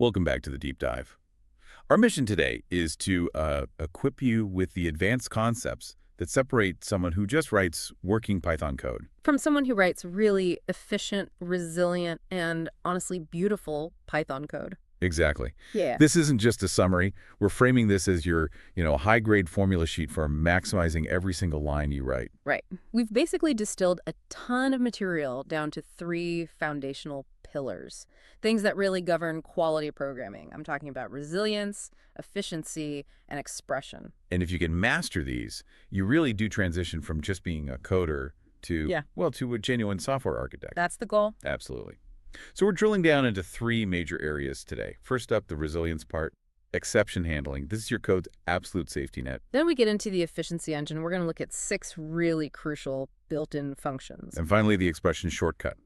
Welcome back to the deep dive. Our mission today is to equip you with the advanced concepts that separate someone who just writes working Python code. From someone who writes really efficient, resilient, and honestly beautiful Python code. Exactly. Yeah. This isn't just a summary. We're framing this as your, high-grade formula sheet for maximizing every single line you write. Right. We've basically distilled a ton of material down to 3 foundational pillars, things that really govern quality programming. I'm talking about resilience, efficiency, and expression. And if you can master these, you really do transition from just being a coder to, to a genuine software architect. That's the goal. Absolutely. So we're drilling down into 3 major areas today. First up, the resilience part, exception handling. This is your code's absolute safety net. Then we get into the efficiency engine. We're going to look at 6 really crucial built-in functions. And finally, the expression shortcut,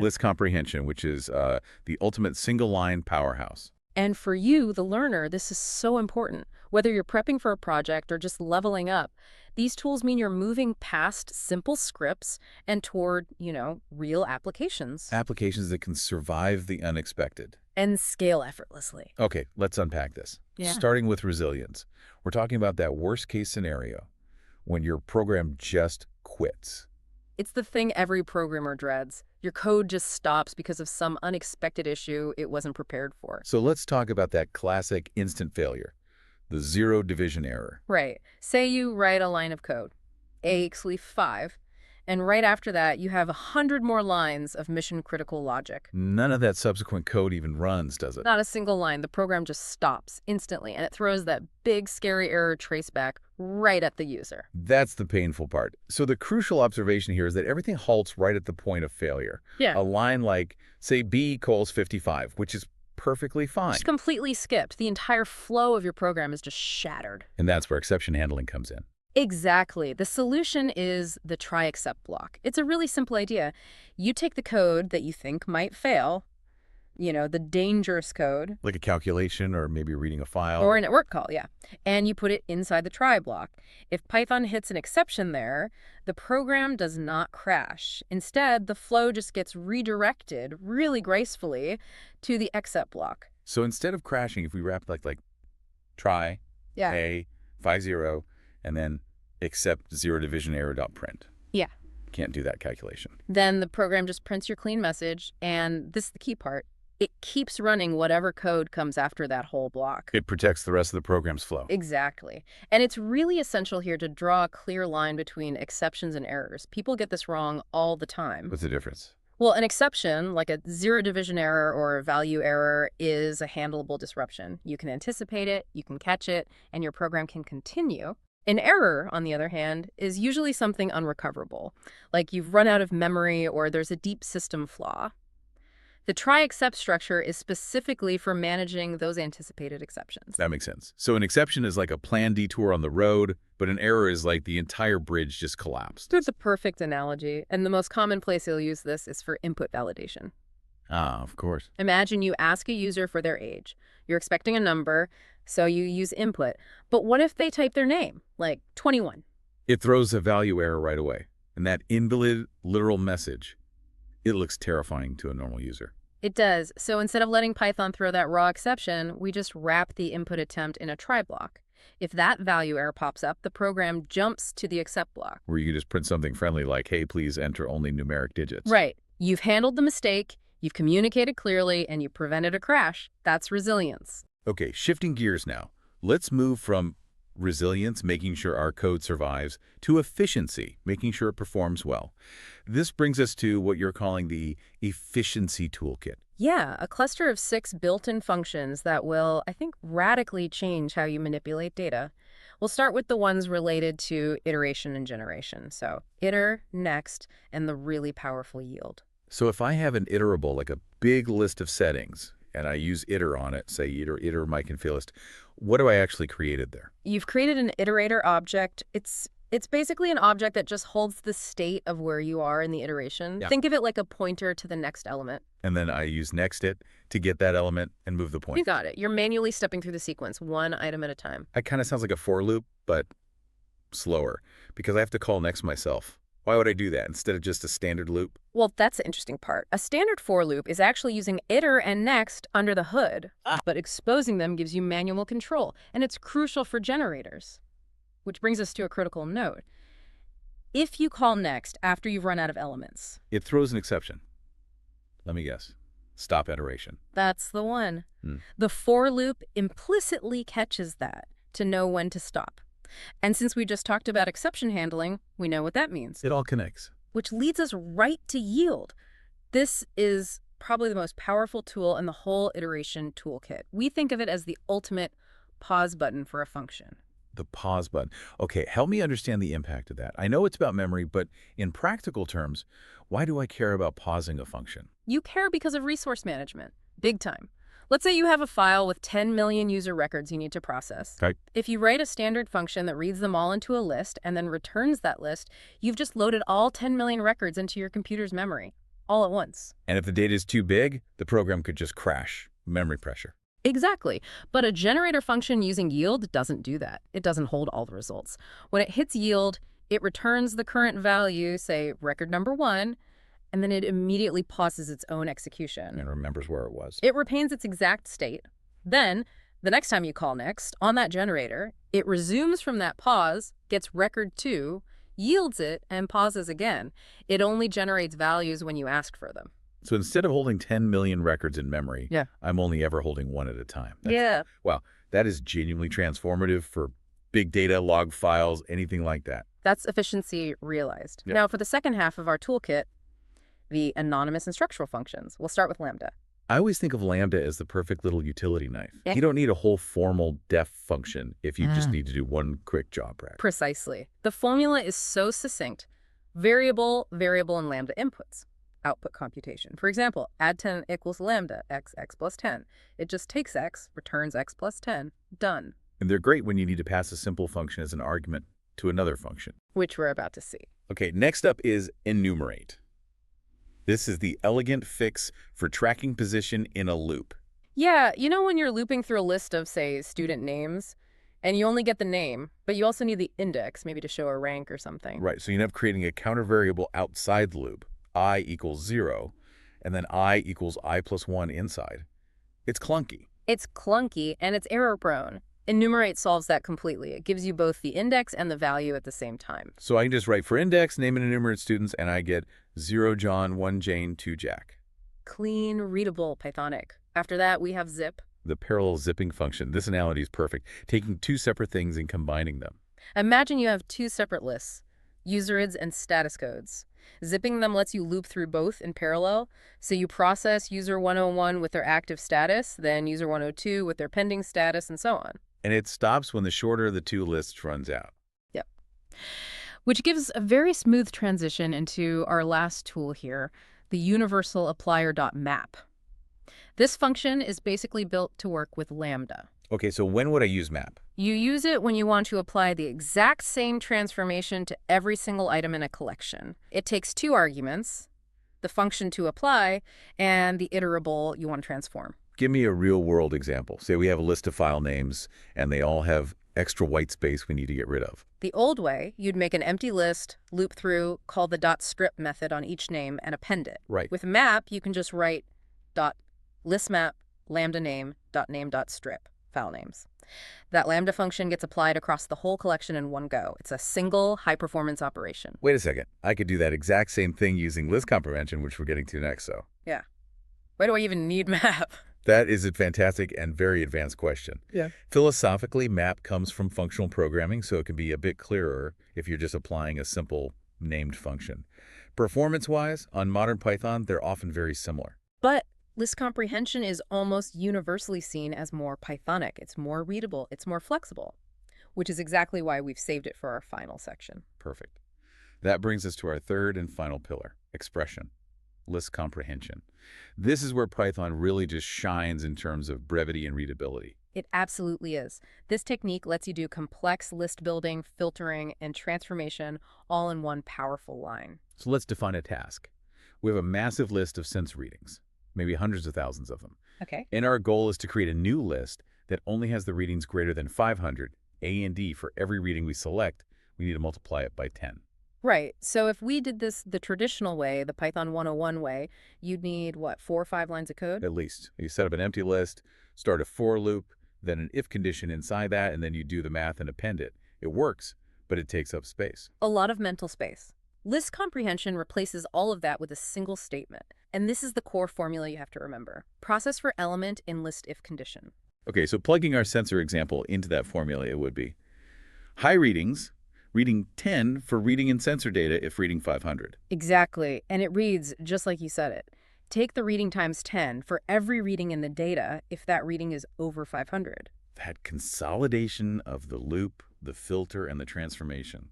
list comprehension, which is the ultimate single-line powerhouse. And for you, the learner, this is so important. Whether you're prepping for a project or just leveling up, these tools mean you're moving past simple scripts and toward, real applications. Applications that can survive the unexpected. And scale effortlessly. Okay, let's unpack this. Yeah. Starting with resilience. We're talking about that worst-case scenario when your program just quits. It's the thing every programmer dreads. Your code just stops because of some unexpected issue it wasn't prepared for. So let's talk about that classic instant failure, the zero division error. Right. Say you write a line of code, ax leaf 5, and right after that you have 100 more lines of mission-critical logic. None of that subsequent code even runs, does it? Not a single line. The program just stops instantly, and it throws that big, scary error traceback right at the user. That's the painful part. So the crucial observation here is that everything halts right at the point of failure. Yeah. A line like, say, b equals 55, which is perfectly fine. Just completely skipped. The entire flow of your program is just shattered. And that's where exception handling comes in. Exactly. The solution is the try except block. It's a really simple idea. You take the code that you think might fail, the dangerous code. Like a calculation or maybe reading a file. Or a network call, yeah. And you put it inside the try block. If Python hits an exception there, the program does not crash. Instead, the flow just gets redirected really gracefully to the except block. So instead of crashing, if we wrap like try, a, 50, and then except zero division error dot print. Yeah. Can't do that calculation. Then the program just prints your clean message, and this is the key part. It keeps running whatever code comes after that whole block. It protects the rest of the program's flow. Exactly. And it's really essential here to draw a clear line between exceptions and errors. People get this wrong all the time. What's the difference? Well, an exception, like a zero division error or a value error, is a handleable disruption. You can anticipate it, you can catch it, and your program can continue. An error, on the other hand, is usually something unrecoverable, like you've run out of memory or there's a deep system flaw. The try-except structure is specifically for managing those anticipated exceptions. That makes sense. So an exception is like a planned detour on the road, but an error is like the entire bridge just collapsed. That's a perfect analogy, and the most common place you'll use this is for input validation. Ah, of course. Imagine you ask a user for their age. You're expecting a number, so you use input. But what if they type their name, like 21? It throws a value error right away. And that invalid literal message, it looks terrifying to a normal user. It does. So instead of letting Python throw that raw exception, we just wrap the input attempt in a try block. If that value error pops up, the program jumps to the except block. Where you can just print something friendly like, hey, please enter only numeric digits. Right. You've handled the mistake, you've communicated clearly, and you prevented a crash. That's resilience. Okay, shifting gears now. Let's move from resilience, making sure our code survives, to efficiency, making sure it performs well. This brings us to what you're calling the efficiency toolkit. Yeah, a cluster of 6 built-in functions that will, I think, radically change how you manipulate data. We'll start with the ones related to iteration and generation. So iter, next, and the really powerful yield. So if I have an iterable, like a big list of settings, and I use iter on it, say iter my config list, what do I actually created there? You've created an iterator object. It's basically an object that just holds the state of where you are in the iteration. Yeah. Think of it like a pointer to the next element. And then I use nextit to get that element and move the point. You got it. You're manually stepping through the sequence, one item at a time. That kind of sounds like a for loop, but slower, because I have to call next myself. Why would I do that instead of just a standard loop? Well, that's the interesting part. A standard for loop is actually using iter and next under the hood, but exposing them gives you manual control, and it's crucial for generators. Which brings us to a critical note. If you call next after you've run out of elements, It throws an exception. Let me guess. Stop iteration. that's the one. The for loop implicitly catches that to know when to stop. And since we just talked about exception handling, we know what that means. It all connects. Which leads us right to yield. This is probably the most powerful tool in the whole iteration toolkit. We think of it as the ultimate pause button for a function. The pause button. Okay, help me understand the impact of that. I know it's about memory, but in practical terms, why do I care about pausing a function? You care because of resource management. Big time. Let's say you have a file with 10 million user records you need to process. Okay. If you write a standard function that reads them all into a list and then returns that list, you've just loaded all 10 million records into your computer's memory, all at once. And if the data is too big, the program could just crash. Memory pressure. Exactly. But a generator function using yield doesn't do that. It doesn't hold all the results. When it hits yield, it returns the current value, say record number 1, and then it immediately pauses its own execution. And remembers where it was. It retains its exact state. Then, the next time you call next, on that generator, it resumes from that pause, gets record 2, yields it, and pauses again. It only generates values when you ask for them. So instead of holding 10 million records in memory, Yeah. I'm only ever holding one at a time. Wow, that is genuinely transformative for big data, log files, anything like that. That's efficiency realized. Yeah. Now, for the second half of our toolkit, the anonymous and structural functions. We'll start with Lambda. I always think of Lambda as the perfect little utility knife. Yeah. You don't need a whole formal def function if you just need to do one quick job, right? Precisely. The formula is so succinct. Variable, variable, and Lambda inputs. Output computation. For example, add 10 equals Lambda, x plus 10. It just takes x, returns x plus 10. Done. And they're great when you need to pass a simple function as an argument to another function. Which we're about to see. Okay, next up is enumerate. This is the elegant fix for tracking position in a loop. Yeah, you know when you're looping through a list of, say, student names, and you only get the name, but you also need the index, maybe to show a rank or something. Right, so you end up creating a counter variable outside the loop, I equals 0, and then I equals I plus 1 inside. It's clunky. It's clunky, and it's error-prone. Enumerate solves that completely. It gives you both the index and the value at the same time. So I can just write for index, name and enumerate students, and I get 0 John, 1 Jane, 2 Jack. Clean, readable, Pythonic. After that, we have zip. The parallel zipping function. This analogy is perfect, taking two separate things and combining them. Imagine you have two separate lists, userids and status codes. Zipping them lets you loop through both in parallel. So you process user 101 with their active status, then user 102 with their pending status, and so on. And it stops when the shorter of the two lists runs out. Yep. Which gives a very smooth transition into our last tool here, the universal applier.map. This function is basically built to work with Lambda. Okay, so when would I use map? You use it when you want to apply the exact same transformation to every single item in a collection. It takes two arguments, the function to apply and the iterable you want to transform. Give me a real-world example. Say we have a list of file names, and they all have extra white space we need to get rid of. The old way, you'd make an empty list, loop through, call the .strip method on each name, and append it. Right. With map, you can just write .listMap lambda name.name.strip file names. That lambda function gets applied across the whole collection in one go. It's a single high-performance operation. Wait a second. I could do that exact same thing using list comprehension, which we're getting to next, so. Yeah. Why do I even need map? That is a fantastic and very advanced question. Yeah. Philosophically, map comes from functional programming, so it can be a bit clearer if you're just applying a simple named function. Performance-wise, on modern Python, they're often very similar. But list comprehension is almost universally seen as more Pythonic. It's more readable. It's more flexible, which is exactly why we've saved it for our final section. Perfect. That brings us to our third and final pillar, expression, list comprehension. This is where Python really just shines in terms of brevity and readability. It absolutely is. This technique lets you do complex list building, filtering, and transformation all in one powerful line. So let's define a task. We have a massive list of sense readings, maybe hundreds of thousands of them. Okay. And our goal is to create a new list that only has the readings greater than 500, A and D. For every reading we select, we need to multiply it by 10. Right. So if we did this the traditional way, the Python 101 way, you'd need, what, 4 or 5 lines of code? At least. You set up an empty list, start a for loop, then an if condition inside that, and then you do the math and append it. It works, but it takes up space. A lot of mental space. List comprehension replaces all of that with a single statement. And this is the core formula you have to remember. Process for element in list if condition. Okay, so plugging our sensor example into that formula, it would be high readings, reading 10 for reading in sensor data if reading 500. Exactly. And it reads just like you said it. Take the reading times 10 for every reading in the data if that reading is over 500. That consolidation of the loop, the filter, and the transformation.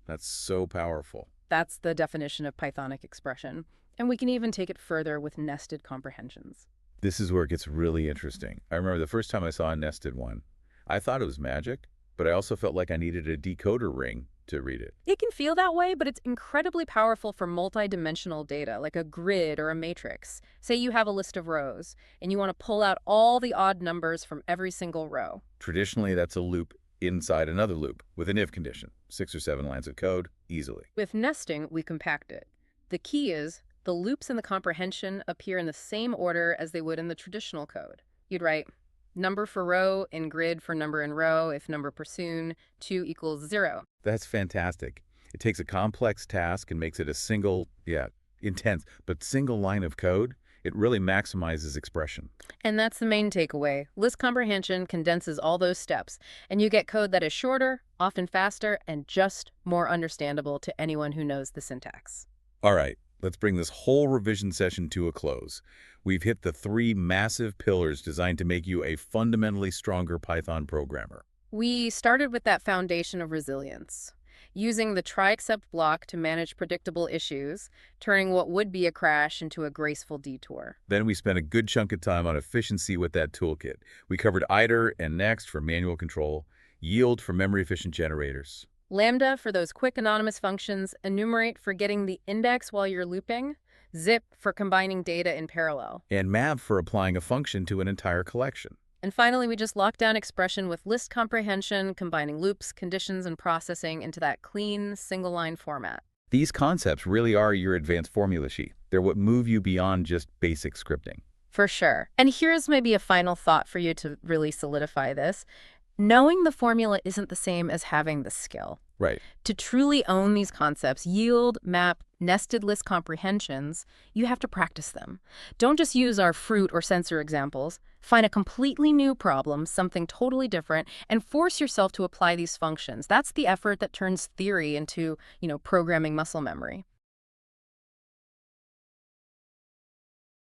That's so powerful. That's the definition of Pythonic expression. And we can even take it further with nested comprehensions. This is where it gets really interesting. I remember the first time I saw a nested one. I thought it was magic, but I also felt like I needed a decoder ring to read it. It can feel that way, but it's incredibly powerful for multidimensional data, like a grid or a matrix. Say you have a list of rows, and you want to pull out all the odd numbers from every single row. Traditionally, that's a loop inside another loop with an if condition. 6 or 7 lines of code, easily. With nesting, we compact it. The key is the loops in the comprehension appear in the same order as they would in the traditional code. You'd write number for row in grid for number in row if number pursued 2 equals 0. That's fantastic. It takes a complex task and makes it a single, intense, but single line of code. It really maximizes expression. And that's the main takeaway. List comprehension condenses all those steps, and you get code that is shorter, often faster, and just more understandable to anyone who knows the syntax. All right, let's bring this whole revision session to a close. We've hit the 3 massive pillars designed to make you a fundamentally stronger Python programmer. We started with that foundation of resilience, using the try-except block to manage predictable issues, turning what would be a crash into a graceful detour. Then we spent a good chunk of time on efficiency with that toolkit. We covered iter and next for manual control, yield for memory-efficient generators, Lambda for those quick anonymous functions, enumerate for getting the index while you're looping, zip for combining data in parallel. and mav for applying a function to an entire collection. And finally, we just locked down expression with list comprehension, combining loops, conditions, and processing into that clean, single-line format. These concepts really are your advanced formula sheet. They're what move you beyond just basic scripting. For sure. And here's maybe a final thought for you to really solidify this. Knowing the formula isn't the same as having the skill. Right. To truly own these concepts, yield, map, nested list comprehensions, you have to practice them. Don't just use our fruit or sensor examples. Find a completely new problem, something totally different, and force yourself to apply these functions. That's the effort that turns theory into, programming muscle memory.